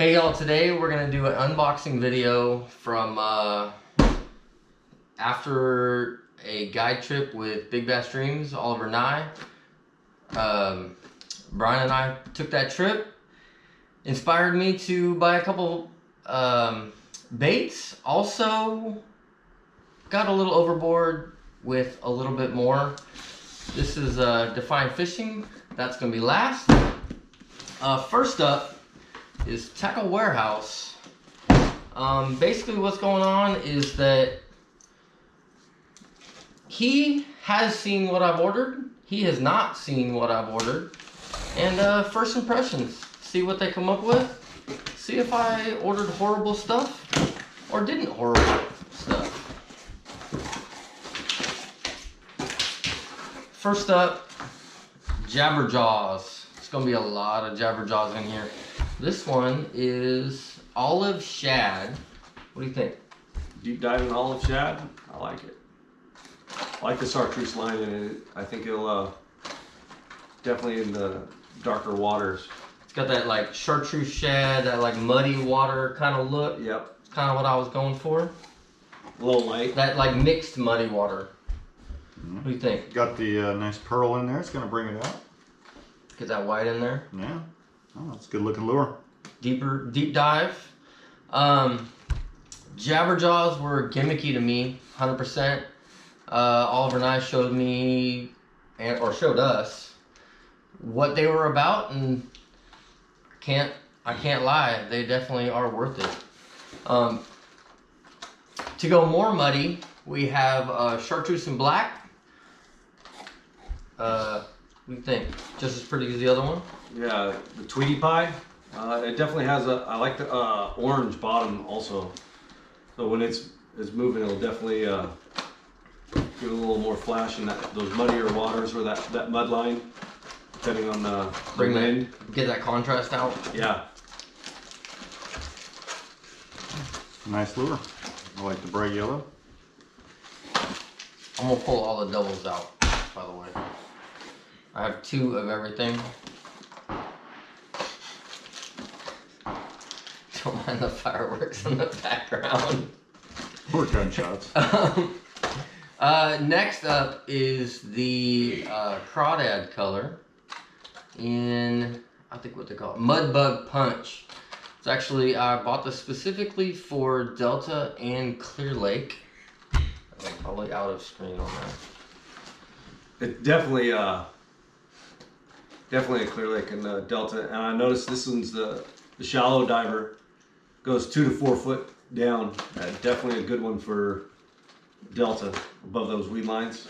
Hey y'all, today we're going to do an unboxing video from after a guide trip with Big Bass Dreams, Oliver and I. Brian and I took that trip. Inspired me to buy a couple baits. Also got a little overboard with a little bit more. This is Define Fishing. That's going to be last. First up is Tackle Warehouse. Basically what's going on is that he has seen what I've ordered. He has not seen what I've ordered. And first impressions, see what they come up with. See if I ordered horrible stuff or didn't horrible stuff. First up, Jabberjaws. It's gonna be a lot of Jabberjaws in here. This one is olive shad. What do you think? Deep dive in olive shad. I like it. I like the chartreuse line in it. I think it'll definitely in the darker waters. It's got that like chartreuse shad, that like muddy water kind of look. Yep. It's kind of what I was going for. A little light. That like mixed muddy water. What do you think? Got the nice pearl in there. It's going to bring it out. Get that white in there. Yeah. Oh, it's a good looking lure. Deep dive. Jabberjaws were gimmicky to me, 100%. Oliver and I showed me, or showed us, what they were about, and I can't lie, they definitely are worth it. To go more muddy, we have chartreuse and black. What do you think? Just as pretty as the other one? Yeah, the Tweety Pie. It definitely has a. I like the orange bottom also. So when it's moving, it'll definitely give it a little more flash in those muddier waters or that mud line, depending on the wind. Get that contrast out. Yeah. Nice lure. I like the bright yellow. I'm gonna pull all the doubles out, by the way. I have 2 of everything. Don't mind the fireworks in the background. Or gunshots. Next up is the crawdad color in, I think what they call it, Mudbug Punch. It's actually, I bought this specifically for Delta and Clear Lake. I'm probably out of screen on that. It definitely a Clear Lake and Delta, and I noticed this one's the shallow diver, goes 2 to 4 foot down. Definitely a good one for Delta, above those weed lines,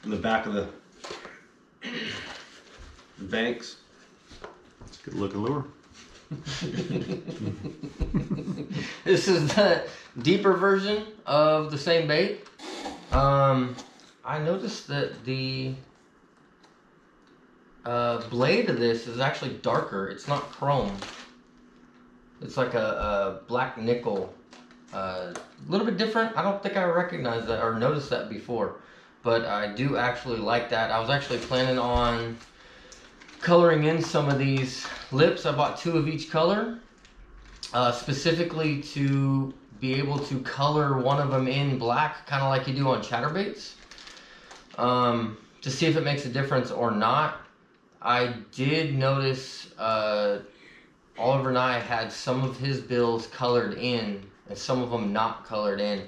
in the back of the banks. It's a good looking lure. This is the deeper version of the same bait. I noticed that the blade of this is actually darker. It's not chrome. It's like a black nickel. A little bit different. I don't think I recognized that or noticed that before, but I do actually like that. I was actually planning on coloring in some of these lips. I bought 2 of each color, specifically to be able to color one of them in black, kind of like you do on chatterbaits, to see if it makes a difference or not. I did notice Oliver and I had some of his bills colored in and some of them not colored in.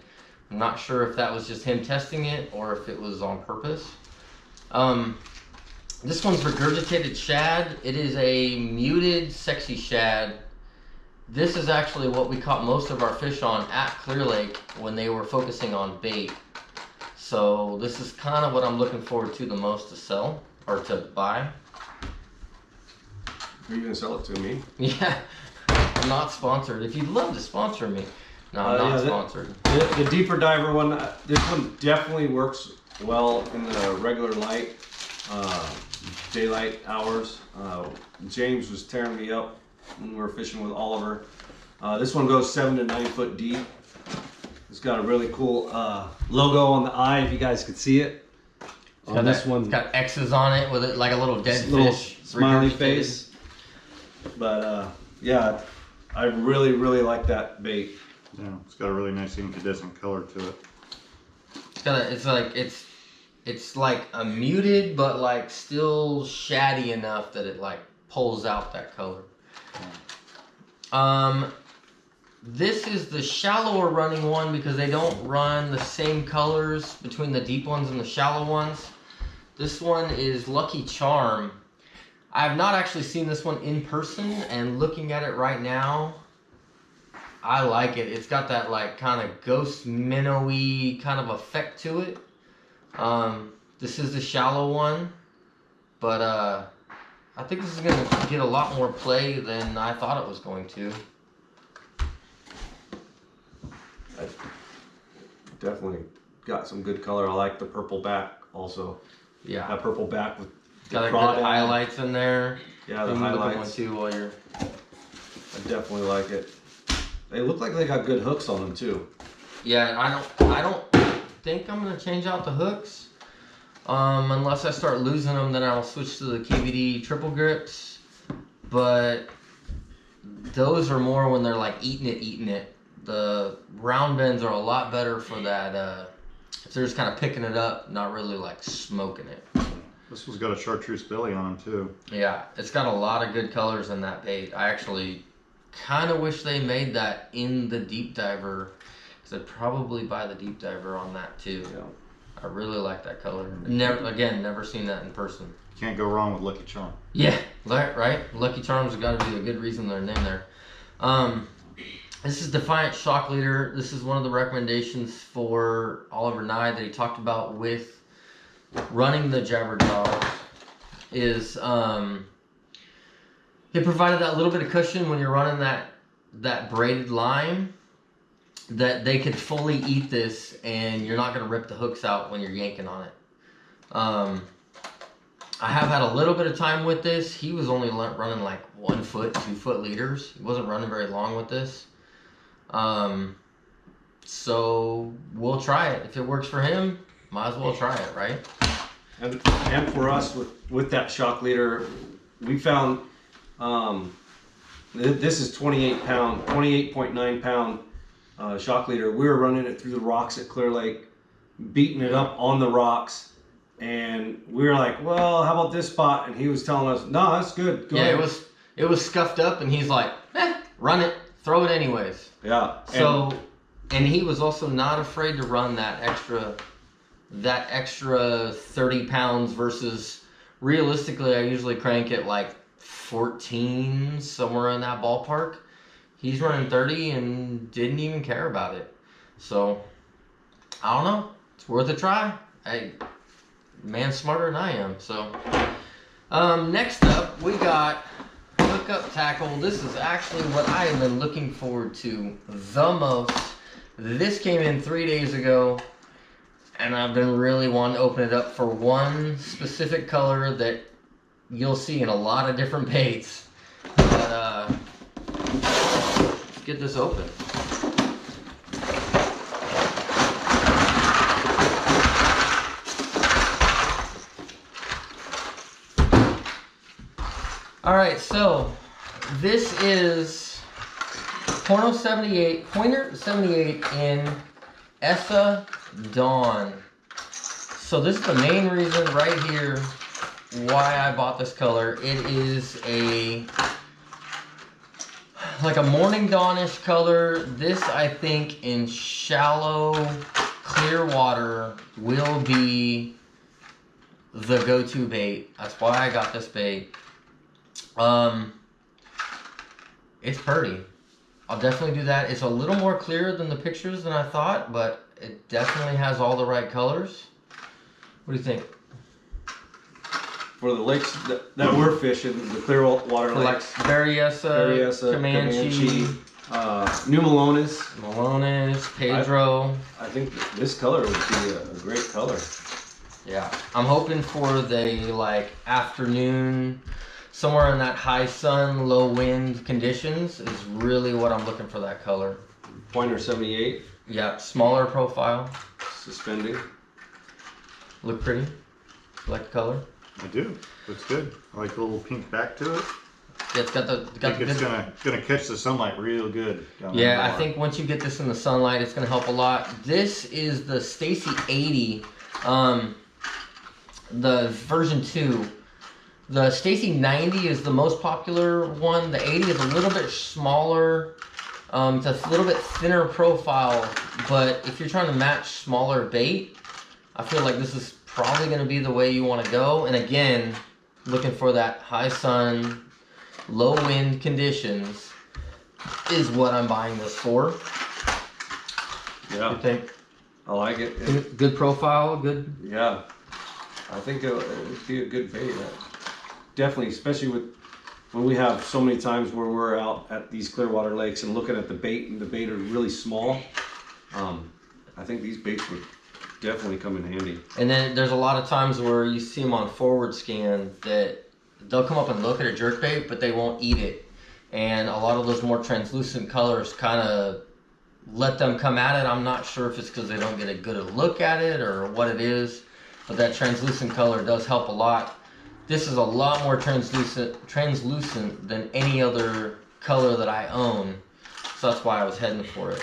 I'm not sure if that was just him testing it or if it was on purpose. This one's regurgitated shad. It is a muted sexy shad. This is actually what we caught most of our fish on at Clear Lake when they were focusing on bait. So this is kind of what I'm looking forward to the most to sell or to buy. Are you gonna sell it to me? Yeah, I'm not sponsored. If you'd love to sponsor me. No, I'm not sponsored. The deeper diver one, this one definitely works well in the regular light, daylight hours. James was tearing me up when we were fishing with Oliver. This one goes 7 to 9 foot deep. It's got a really cool logo on the eye, if you guys could see it. On this one, it's got X's on it with it like a little dead little fish, smiley face. But yeah, I really, really like that bait. Yeah, it's got a really nice incandescent color to it. It's got it's like a muted, but like still shady enough that it like pulls out that color. This is the shallower running one because they don't run the same colors between the deep ones and the shallow ones. This one is Lucky Charm. I have not actually seen this one in person, and looking at it right now, I like it. It's got that like kind of ghost minnowy kind of effect to it. This is the shallow one, but I think this is going to get a lot more play than I thought it was going to. Definitely got some good color. I like the purple back also. Yeah. That purple back with Got a good highlights in there. Yeah, the highlights. Too while you're... I definitely like it. They look like they got good hooks on them too. Yeah, I don't think I'm gonna change out the hooks. Unless I start losing them, then I'll switch to the KVD triple grips. But those are more when they're like eating it. The round bends are a lot better for that. If they're just kind of picking it up, not really like smoking it. This one's got a chartreuse belly on them too. Yeah, it's got a lot of good colors in that bait. I actually kind of wish they made that in the deep diver, because I'd probably buy the deep diver on that too. Yeah. I really like that color. Never seen that in person. Can't go wrong with Lucky Charm. Yeah, right? Lucky Charms have got to be a good reason they're named there. This is Defiant Shock Leader. This is one of the recommendations for Oliver Nye that he talked about with running the Jabberjaws. Is it provided that little bit of cushion when you're running that braided line, that they could fully eat this and you're not going to rip the hooks out when you're yanking on it. I have had a little bit of time with this. He was only running like 1 foot, 2 foot leaders. He wasn't running very long with this. So we'll try it. If it works for him, might as well try it, right? And for us with that shock leader, we found this is 28.9 pound shock leader. We were running it through the rocks at Clear Lake, beating it up on the rocks, and we were like, well, how about this spot? And he was telling us, no, that's good. Go ahead. It was scuffed up, and he's like, run it, throw it anyways. Yeah. And he was also not afraid to run that extra 30 pounds versus, realistically, I usually crank it like 14, somewhere in that ballpark. He's running 30 and didn't even care about it. So, I don't know. It's worth a try. Hey, man's smarter than I am. So, next up, we got hookup tackle. This is actually what I have been looking forward to the most. This came in 3 days ago, and I've been really wanting to open it up for one specific color that you'll see in a lot of different baits. But let's get this open. Alright, so this is Pointer 78 in Essa Dawn. So this is the main reason right here why I bought this color. It is like a morning dawnish color. This, I think, in shallow, clear water will be the go-to bait. That's why I got this bait. It's pretty. I'll definitely do that. It's a little more clear than the pictures than I thought, but it definitely has all the right colors. What do you think? For the lakes that we're fishing, the clear water lakes, like Berryessa, Comanche, New Malones, Pedro. I think this color would be a great color. Yeah, I'm hoping for the like afternoon, somewhere in that high sun, low wind conditions is really what I'm looking for that color. Pointer 78. Yeah, smaller profile. Suspending. Look pretty. You like the color? I do. Looks good. I like the little pink back to it. It's got the I think it's gonna catch the sunlight real good. Yeah, I think once you get this in the sunlight, it's gonna help a lot. This is the Stacy 80, the version 2. The Stacy 90 is the most popular one. The 80 is a little bit smaller. It's a little bit thinner profile, but if you're trying to match smaller bait, I feel like this is probably going to be the way you want to go. And again, looking for that high sun, low wind conditions is what I'm buying this for. Yeah. You think? I like it. Good profile, good. Yeah. I think it'd be a good bait. Definitely, especially when we have so many times where we're out at these Clearwater lakes and looking at the bait, and the bait are really small. I think these baits would definitely come in handy. And then there's a lot of times where you see them on forward scan that they'll come up and look at a jerkbait, but they won't eat it. And a lot of those more translucent colors kind of let them come at it. I'm not sure if it's because they don't get a good look at it or what it is, but that translucent color does help a lot. This is a lot more translucent than any other color that I own, so that's why I was heading for it.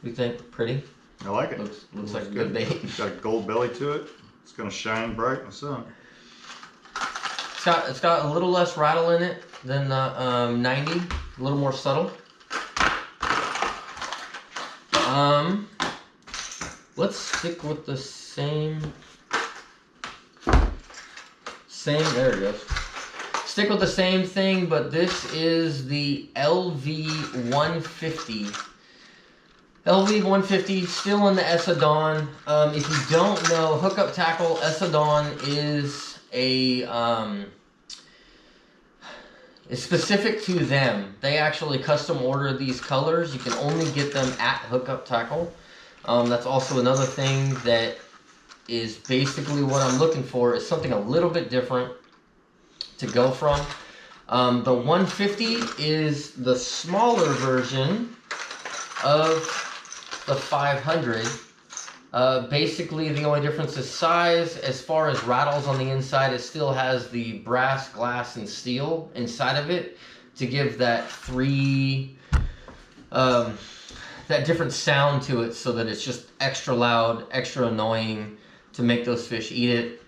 You think? Pretty? I like it. Looks like a good bait. It's got a gold belly to it. It's gonna shine bright in the sun. It's got a little less rattle in it than the 90, a little more subtle. Let's stick with the same, there it goes. Stick with the same thing, but this is the LV150. LV150, still in the Essadon. If you don't know, Hookup Tackle Essadon is it's specific to them. They actually custom order these colors. You can only get them at Hookup Tackle. That's also another thing that is basically what I'm looking for, is something a little bit different to go from. The 150 is the smaller version of the 500. Basically, the only difference is size. As far as rattles on the inside, it still has the brass, glass, and steel inside of it to give that that different sound to it, so that it's just extra loud, extra annoying to make those fish eat it.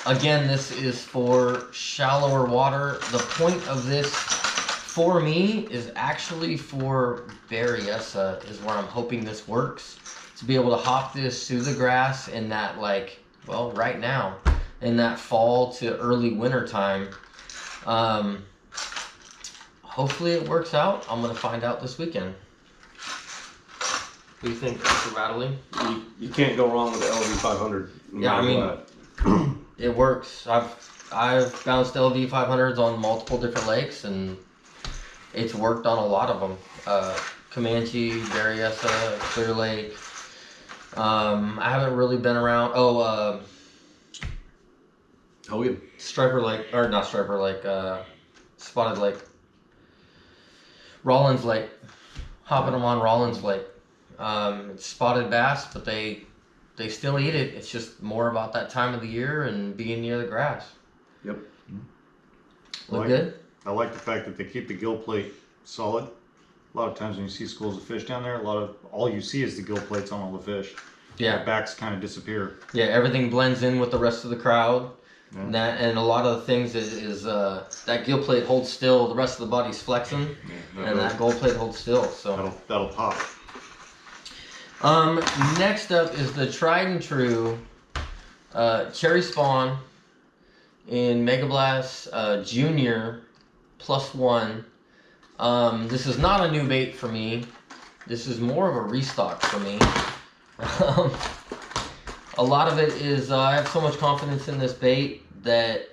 Again, this is for shallower water. The point of this for me is actually for Berryessa, is where I'm hoping this works. To be able to hop this through the grass in that, like, well, right now, in that fall to early winter time. Hopefully it works out. I'm gonna find out this weekend. What do you think, Mr. Rattling? You can't go wrong with the LV500. Yeah, I mean, it works. I've bounced LV500s on multiple different lakes, and it's worked on a lot of them. Comanche, Berryessa, Clear Lake. I haven't really been around. Striper Lake, or not Striper Lake, Spotted Lake. Rollins Lake. Hopping them on Rollins Lake. It's spotted bass, but they still eat it. It's just more about that time of the year and being near the grass. Yep. Look good? I like the fact that they keep the gill plate solid. A lot of times when you see schools of fish down there, all you see is the gill plates on all the fish. Yeah. The backs kind of disappear. Yeah, everything blends in with the rest of the crowd. Yeah. And a lot of the things is that gill plate holds still, the rest of the body's flexing, and that gill plate holds still. So that'll pop. Next up is the tried and true Cherry Spawn in Mega Blast Junior +1. This is not a new bait for me. This is more of a restock for me. A lot of it is I have so much confidence in this bait that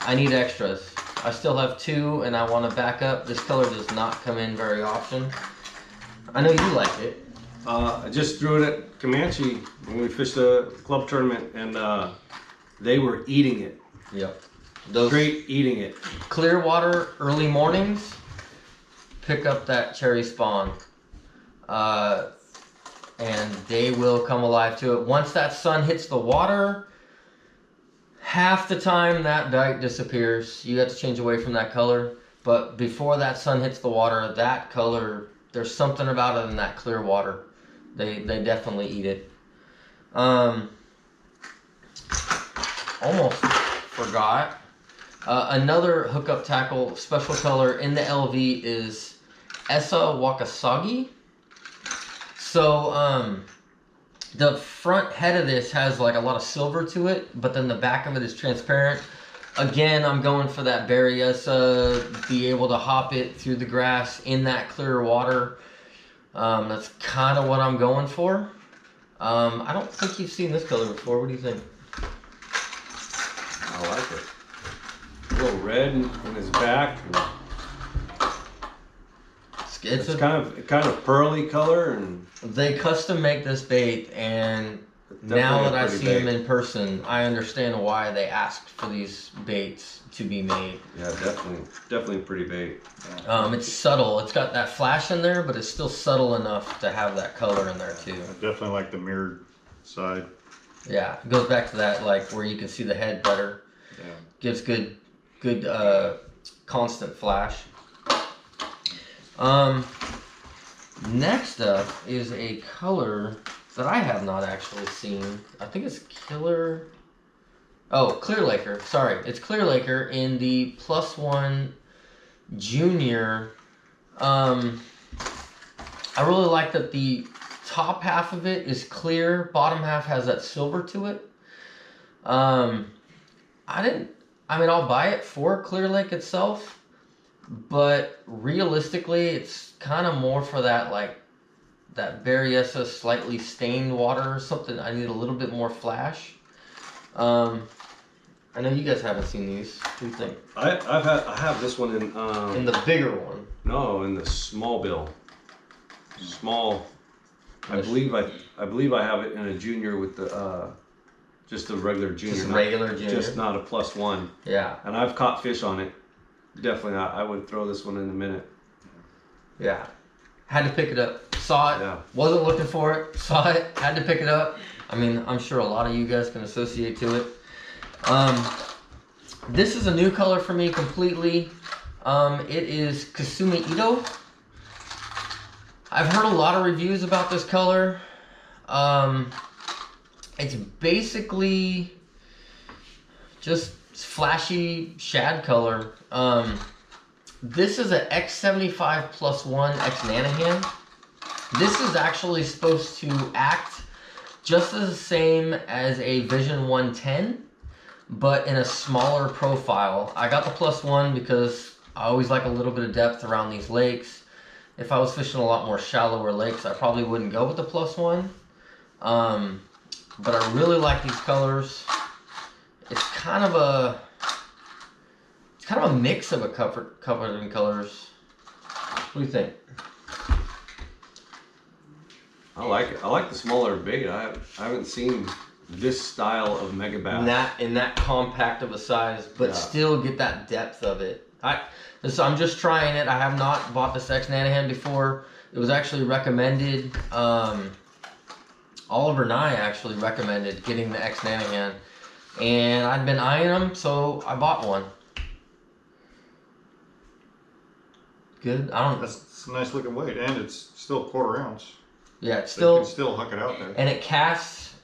I need extras. I still have 2 and I want to back up. This color does not come in very often. I know you like it. I just threw it at Comanche when we fished the club tournament, and they were eating it. Yep. Straight eating it. Clear water, early mornings, pick up that Cherry Spawn. And they will come alive to it. Once that sun hits the water, Half the time that bite disappears. You have to change away from that color. But before that sun hits the water, that color, there's something about it in that clear water. They definitely eat it. Almost forgot. Another hookup tackle special color in the LV is Essa Wakasagi. So the front head of this has like a lot of silver to it, but then the back of it is transparent. Again, I'm going for that Berryessa, be able to hop it through the grass in that clear water. That's kind of what I'm going for. I don't think you've seen this color before. What do you think? I like it. A little red in his back. It's kind of pearly color, and they custom make this bait, and now that I see them in person, I understand why they asked for these baits to be made. Yeah, definitely a pretty bait. It's subtle. It's got that flash in there, but it's still subtle enough to have that color in there too. I definitely like the mirrored side. Yeah, it goes back to that like where you can see the head better. Yeah. Gives good constant flash. Next up is a color that I have not actually seen. I think it's Clear Laker. Sorry, it's Clear Laker in the +1 Junior. I really like that the top half of it is clear, bottom half has that silver to it. I'll buy it for Clear Lake itself, but realistically, it's kind of more for that that Berryessa slightly stained water or something. I need a little bit more flash. I know you guys haven't seen these. What do you think? I have this one in the bigger one. No, in the small bill. Small. I believe I have it in a junior with the just a regular junior. Just a regular junior. Just not a +1. Yeah. And I've caught fish on it. Definitely not. I would throw this one in a minute. Yeah. Had to pick it up. Saw it. Yeah. Wasn't looking for it. Saw it. Had to pick it up. I mean, I'm sure a lot of you guys can associate to it. This is a new color for me completely. It is Kasumi Ito. I've heard a lot of reviews about this color. It's basically just flashy shad color. This is a X75 +1 X Nanahan. This is actually supposed to act just as the same as a Vision 110, but in a smaller profile. I got the +1 because I always like a little bit of depth around these lakes. If I was fishing a lot more shallower lakes, I probably wouldn't go with the +1. But I really like these colors. It's kind of a mix of covered in colors. What do you think? I like it. I like the smaller bait. I haven't seen this style of mega bass. In that compact of a size, but still get that depth of it. I'm just trying it. I have not bought this X Nanahan before. It was actually recommended. Oliver Nye actually recommended getting the X Nanahan, and I'd been eyeing them, so I bought one. Good. That's a nice looking weight, and it's still 1/4 ounce. Yeah, it's So you still. can still huck it out there. And it casts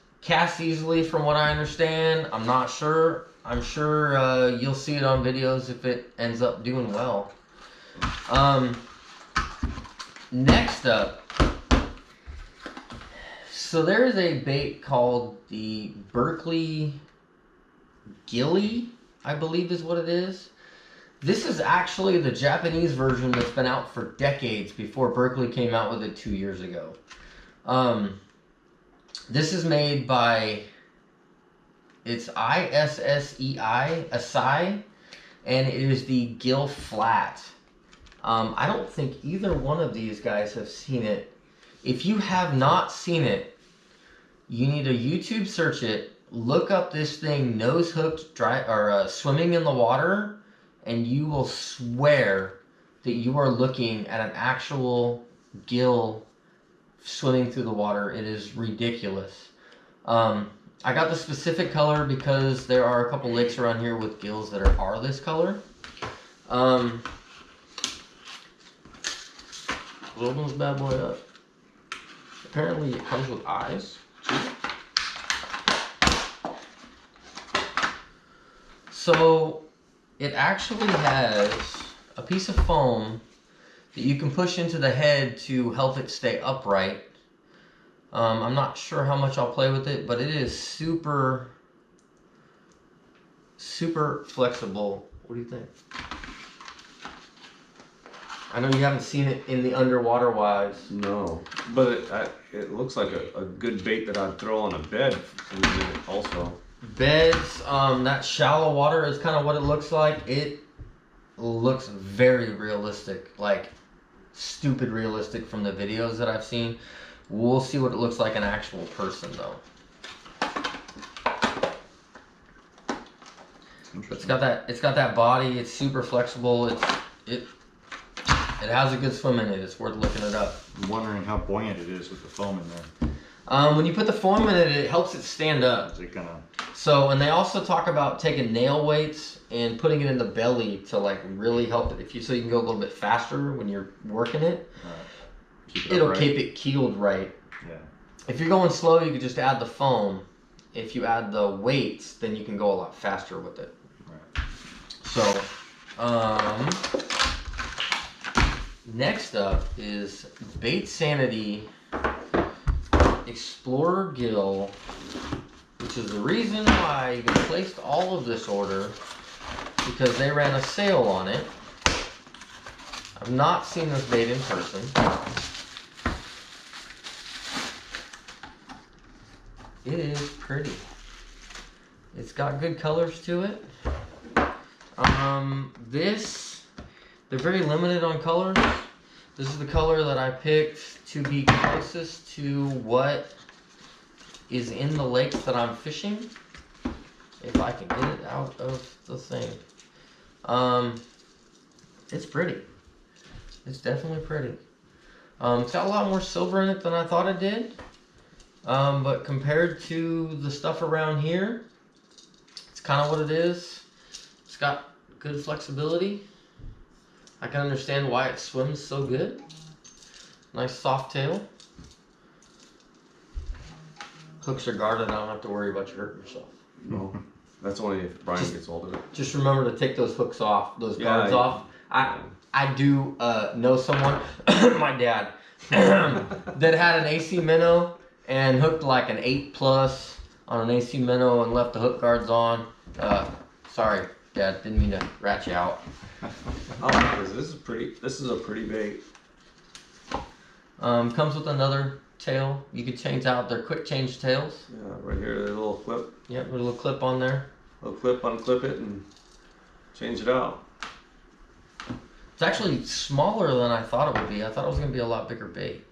easily, from what I understand. I'm not sure. I'm sure you'll see it on videos if it ends up doing well. Next up, so there is a bait called the Berkeley Gilly, I believe is what it is. This is actually the Japanese version that's been out for decades before Berkeley came out with it 2 years ago. This is made by, it's ISSEI, Asai, and it is the Gill Flat. I don't think either one of these guys have seen it. If you have not seen it, you need to YouTube search it, look up this thing nose hooked swimming in the water, and you will swear that you are looking at an actual gill swimming through the water. It is ridiculous. I got the specific color because there are a couple lakes around here with gills that are this color. We'll open this bad boy up. Apparently it comes with eyes. So it actually has a piece of foam that you can push into the head to help it stay upright. I'm not sure how much I'll play with it, but it is super flexible. What do you think? I know you haven't seen it in the underwater wise. No, but it looks like a good bait that I'd throw on a bed also. Beds, that shallow water is kind of what it looks like. It looks very realistic, like stupid realistic from the videos that I've seen. We'll see what it looks like in actual person though. It's got that body. It's super flexible. It has a good swim in it. It's worth looking it up. I'm wondering how buoyant it is with the foam in there. When you put the foam in it, it helps it stand up. Is it gonna... So, and they also talk about taking nail weights and putting it in the belly to like really help it. So you can go a little bit faster when you're working it. It'll keep it keeled right. Yeah. If you're going slow, you could just add the foam. If you add the weights, then you can go a lot faster with it. Right. So, next up is Bait Sanity Explorer Gill, which is the reason why I placed all of this order, because they ran a sale on it. I've not seen this bait in person. It is pretty. It's got good colors to it. They're very limited on colors. This is the color that I picked to be closest to what is in the lakes that I'm fishing. If I can get it out of the thing. It's pretty. It's definitely pretty. It's got a lot more silver in it than I thought it did. But compared to the stuff around here, it's kind of what it is. It's got good flexibility. I can understand why it swims so good. Nice soft tail. Hooks are guarded. I don't have to worry about you hurting yourself. No, that's only if Brian gets older. Just remember to take those hooks off, those guards off. I do know someone, my dad, that had an AC minnow and hooked like an 8+ on an AC minnow and left the hook guards on. Sorry, Dad, didn't mean to rat you out. Oh, this is pretty. This is a pretty bait. Comes with another tail. You could change out their quick change tails. Yeah, right here, the little clip. Yep, a little clip on there. Little clip, unclip it, and change it out. It's actually smaller than I thought it would be. I thought it was gonna be a lot bigger bait.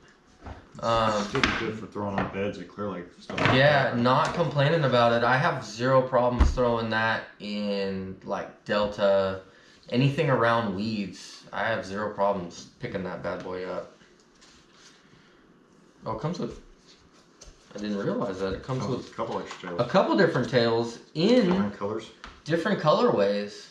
It's pretty good for throwing on beds at Clear Lake stuff. Yeah, not complaining about it. I have zero problems throwing that in like Delta, anything around weeds. I have zero problems picking that bad boy up. Oh, it comes with, I didn't realize that. It comes with a couple extra tails. a couple different tails in Different colors. different colorways.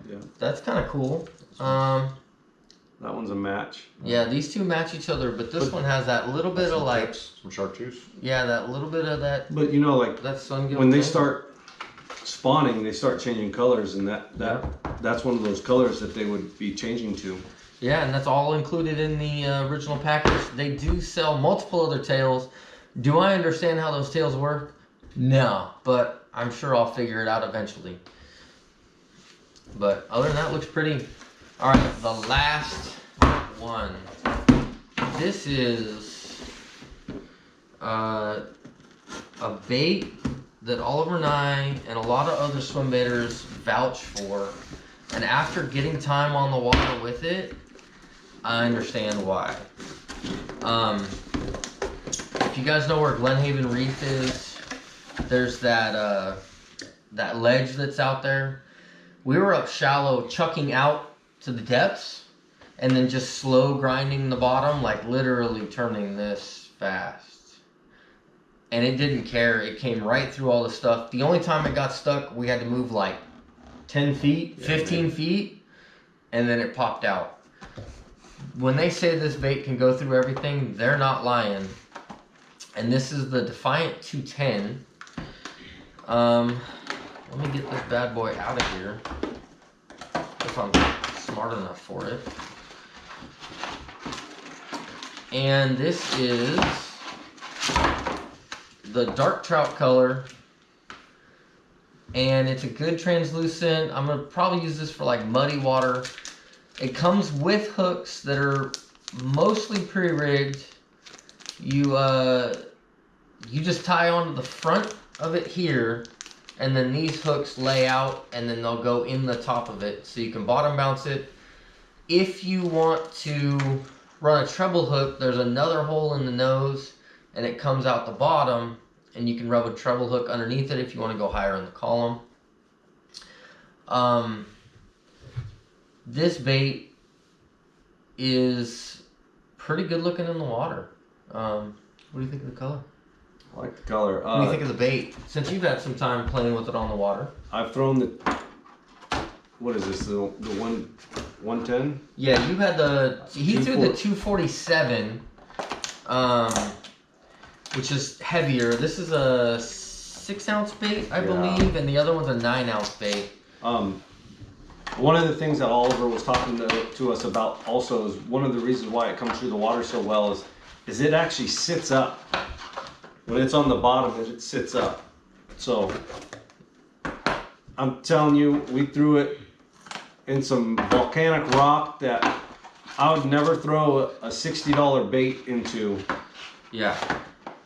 Yeah. That's kind of cool. That one's a match. Yeah, these two match each other, but this one has that little bit of like, some chartreuse. yeah, that little bit of that, But you know, like that sun gill when they thing. start spawning, they start changing colors, and that's one of those colors that they would be changing to. Yeah, and that's all included in the original package. They do sell multiple other tails. Do I understand how those tails work? No, but I'm sure I'll figure it out eventually. But other than that, it looks pretty. All right, the last one. This is a bait that Oliver and I and a lot of other swim baiters vouch for. And after getting time on the water with it, I understand why. If you guys know where Glenhaven Reef is, there's that that ledge that's out there. We were up shallow chucking out to the depths and then just slow grinding the bottom, like literally turning this fast. and it didn't care. It came right through all the stuff. The only time it got stuck, we had to move like 10 feet, 15 feet, and then it popped out. When they say this bait can go through everything, they're not lying. And this is the Defiant 210. Let me get this bad boy out of here, if I'm smart enough for it. And this is the dark trout color, and it's a good translucent. I'm gonna probably use this for like muddy water. It comes with hooks that are mostly pre-rigged. You just tie onto the front of it here, and then these hooks lay out, and then they'll go in the top of it, so you can bottom bounce it. If you want to run a treble hook, there's another hole in the nose, and it comes out the bottom, and you can rub a treble hook underneath it if you want to go higher in the column. This bait is pretty good looking in the water. What do you think of the color? I like the color. What do you think of the bait? Since you've had some time playing with it on the water. I've thrown the, what is this, the 110? Yeah, you had he threw the 247, which is heavier. This is a 6-ounce bait, I believe, and the other one's a 9-ounce bait. One of the things that Oliver was talking to us about also is one of the reasons why it comes through the water so well is it actually sits up. When it's on the bottom, it sits up. So I'm telling you, we threw it in some volcanic rock that I would never throw a $60 bait into. Yeah.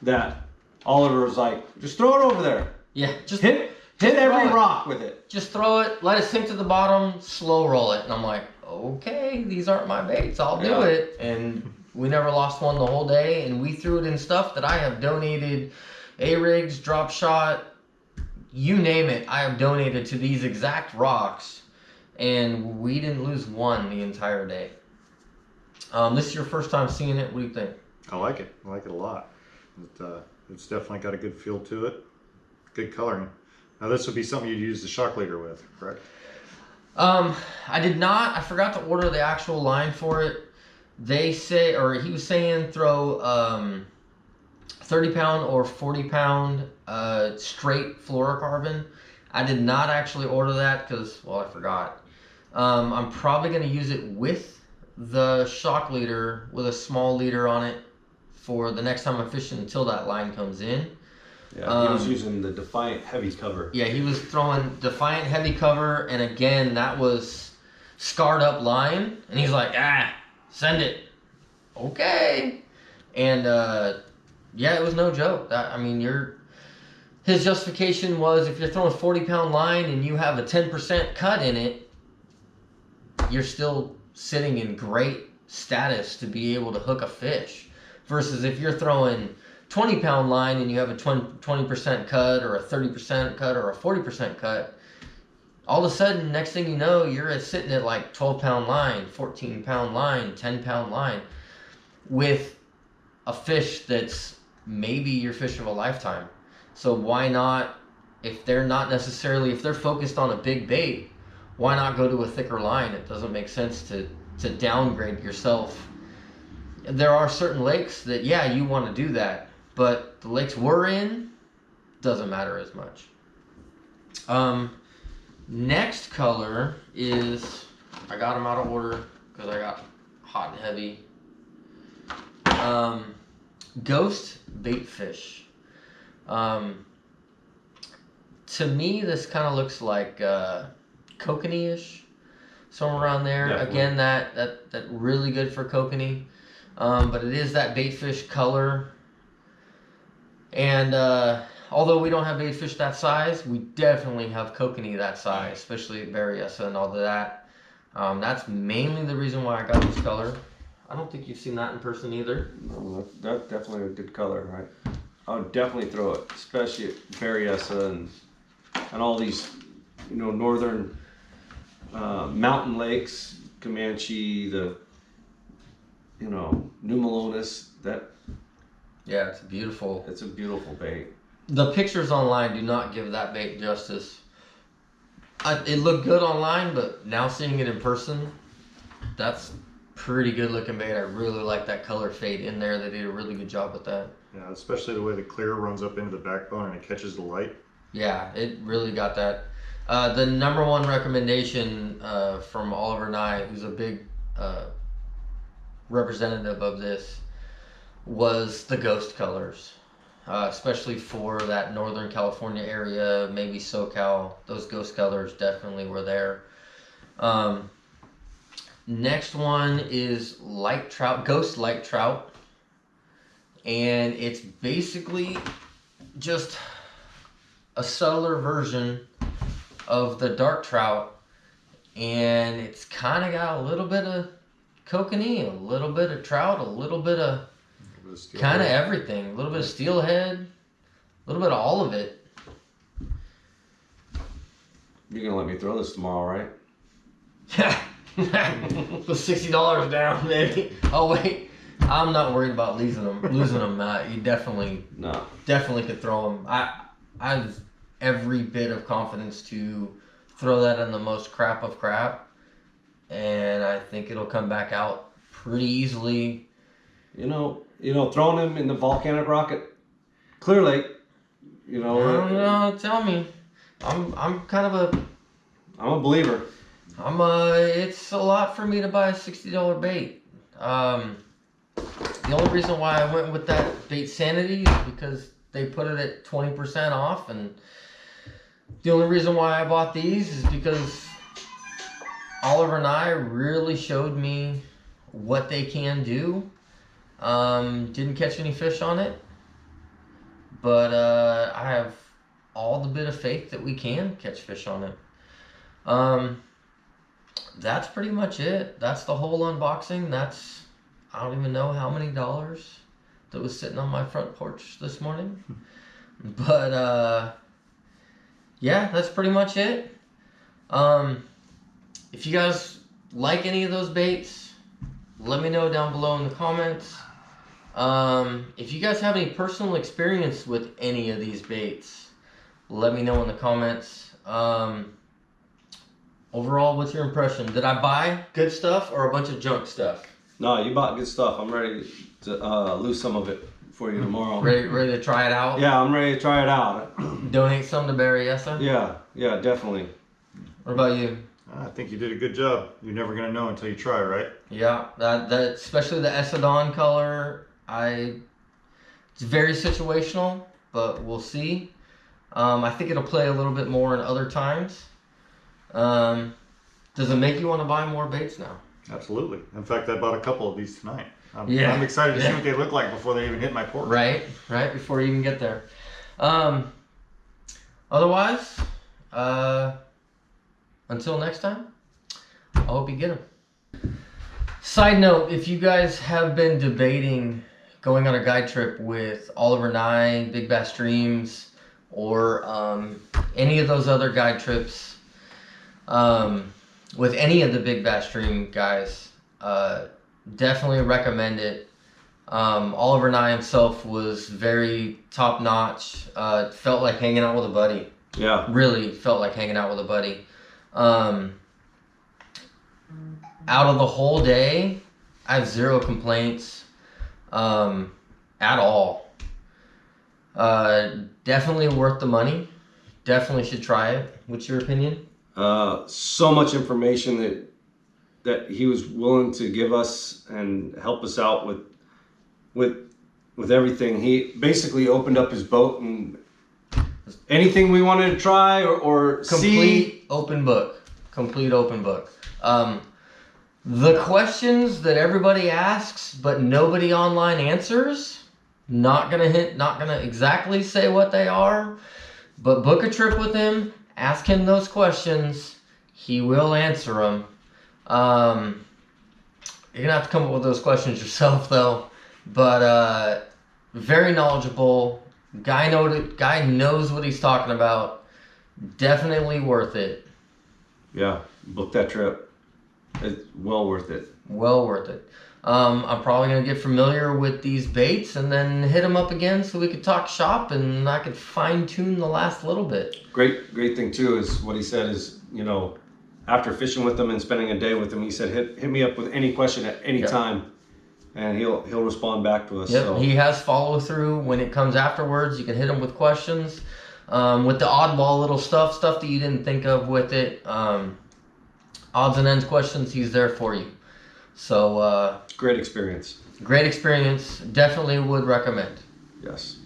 That Oliver was like, just throw it over there. Yeah, just hit every rock with it. Just throw it, let it sink to the bottom, slow roll it. And I'm like, okay, these aren't my baits, I'll do it. And we never lost one the whole day, and we threw it in stuff that I have donated, A-rigs, drop shot, you name it, I have donated to these exact rocks, and we didn't lose one the entire day. This is your first time seeing it, what do you think? I like it. I like it a lot. It's definitely got a good feel to it. Good coloring. Now this would be something you'd use the shock leader with, correct? I did not. I forgot to order the actual line for it. They say, or he was saying, throw 30-pound or 40-pound straight fluorocarbon. I did not actually order that because, well, I forgot. I'm probably going to use it with the shock leader with a small leader on it for the next time I'm fishing until that line comes in. Yeah, he was using the Defiant heavy cover. Yeah, he was throwing Defiant heavy cover, and again, that was scarred up line, and he's like, send it. Okay. And yeah, it was no joke. His justification was if you're throwing 40-pound line and you have a 10% cut in it, you're still sitting in great status to be able to hook a fish. Versus if you're throwing 20-pound line and you have a 20% cut or a 30% cut or a 40% cut, all of a sudden, next thing you know, you're sitting at like 12-pound line, 14-pound line, 10-pound line with a fish that's maybe your fish of a lifetime. So why not, if they're focused on a big bait, why not go to a thicker line? It doesn't make sense to downgrade yourself. There are certain lakes that, yeah, you want to do that, but the lakes we're in doesn't matter as much. Next color is, I got them out of order because I got hot and heavy. Ghost bait fish. To me, this kind of looks like kokanee-ish, somewhere around there. Definitely. Again, that really good for kokanee. But it is that bait fish color. And although we don't have bait fish that size, we definitely have kokanee that size, especially Berryessa and all of that. That's mainly the reason why I got this color. I don't think you've seen that in person either. No, that's definitely a good color, right? I would definitely throw it, especially at Berryessa and all these, northern mountain lakes, Comanche, New Melones, Yeah, it's beautiful. It's a beautiful bait. The pictures online do not give that bait justice. It looked good online, but now seeing it in person, that's pretty good looking bait. I really like that color fade in there. They did a really good job with that. Yeah, especially the way the clear runs up into the backbone and it catches the light. Yeah, it really got that. The number one recommendation from Oliver Nye, who's a big representative of this, was the ghost colors. Especially for that Northern California area, maybe SoCal, those ghost colors definitely were there. Next one is light trout, ghost light trout. And it's basically just a subtler version of the dark trout. And it's kind of got a little bit of kokanee, a little bit of trout, a little bit of kind of everything. A little bit of steelhead, a little bit of all of it. You're gonna let me throw this tomorrow, right? Yeah. Put $60 down, maybe. Oh wait, I'm not worried about losing them. You definitely could throw them. I have every bit of confidence to throw that in the most crap of crap, and I think it'll come back out pretty easily. You know, throwing them in the volcanic rock at Clear Lake. I don't know. Tell me, I'm kind of a. I'm a believer. It's a lot for me to buy a $60 bait. The only reason why I went with that Bait Sanity is because they put it at 20% off, and the only reason why I bought these is because Oliver and I really showed me what they can do. Didn't catch any fish on it, but I have all the bit of faith that we can catch fish on it. That's pretty much it. That's the whole unboxing. I don't even know how many dollars that was sitting on my front porch this morning. But yeah, that's pretty much it. If you guys like any of those baits, let me know down below in the comments. If you guys have any personal experience with any of these baits, let me know in the comments. Overall, what's your impression? Did I buy good stuff or a bunch of junk stuff? No, you bought good stuff. I'm ready to lose some of it for you tomorrow. Ready to try it out? Yeah, I'm ready to try it out. Donate some to Barry, yes sir? Yeah, definitely. What about you? I think you did a good job. You're never gonna know until you try, right? Yeah, that especially the Esodon color, it's very situational, but we'll see. I think it'll play a little bit more in other times. Does it make you want to buy more baits now? Absolutely. In fact, I bought a couple of these tonight. I'm excited to see what they look like before they even hit my porch. Right, before you even get there. Otherwise, until next time, I hope you get them. Side note, if you guys have been debating going on a guide trip with Oliver Nye, Big Bass Streams, or any of those other guide trips, with any of the Big Bass Stream guys, definitely recommend it. Oliver Nye himself was very top notch. Felt like hanging out with a buddy. Yeah. Really felt like hanging out with a buddy. Out of the whole day, I have zero complaints at all. Definitely worth the money. Definitely should try it. What's your opinion? So much information that he was willing to give us and help us out with everything. He basically opened up his boat and anything we wanted to try or see. Complete open book. The questions that everybody asks but nobody online answers, not gonna exactly say what they are, but book a trip with him, ask him those questions, he will answer them. You're gonna have to come up with those questions yourself though, but very knowledgeable, guy knows what he's talking about. Definitely worth it. Yeah, book that trip. It's well worth it. Well worth it. I'm probably gonna get familiar with these baits and then hit them up again so we could talk shop and I could fine tune the last little bit. Great thing too is what he said is, you know, after fishing with them and spending a day with them, he said, hit me up with any question at any time, and he'll respond back to us. Yep, So. he has follow through when it comes afterwards. You can hit him with questions, with the oddball little stuff that you didn't think of with it. Odds and ends questions, he's there for you. So Great experience. great experience. Definitely would recommend. Yes.